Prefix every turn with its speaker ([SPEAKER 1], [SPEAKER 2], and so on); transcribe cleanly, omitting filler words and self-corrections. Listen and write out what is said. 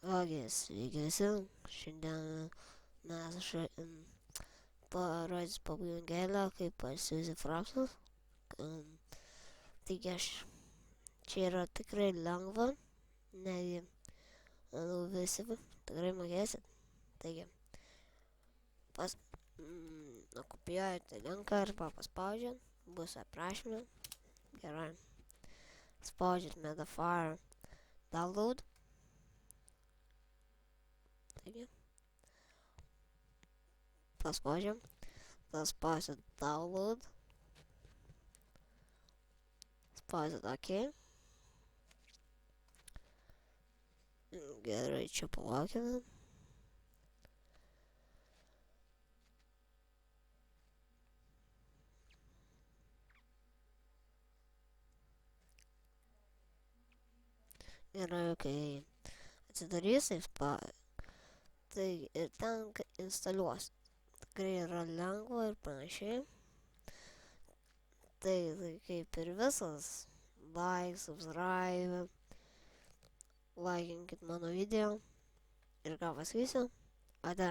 [SPEAKER 1] Ogi, sveiki visi. Šiandien mes parodys pabaigelę, kaip pasiūsi frapsus. Taigi čia yra tikrai lengva, netgi manau visi tikrai mokėsit. Taigi, nukopijuojate linką arba paspaudžiat, bus aprašymė. Gerai. Spaudžiat Metafire download. Taigi, paspaudžiam, tada spausit download, spausit OK. Gerai, čia palaukime. Gerai, kai atsidarys, tai ir ten instaliuos. Tikrai yra lengva ir panašiai. Tai kaip ir visas, subscribe, laikinkit mano video ir ką pasakysiu, ate.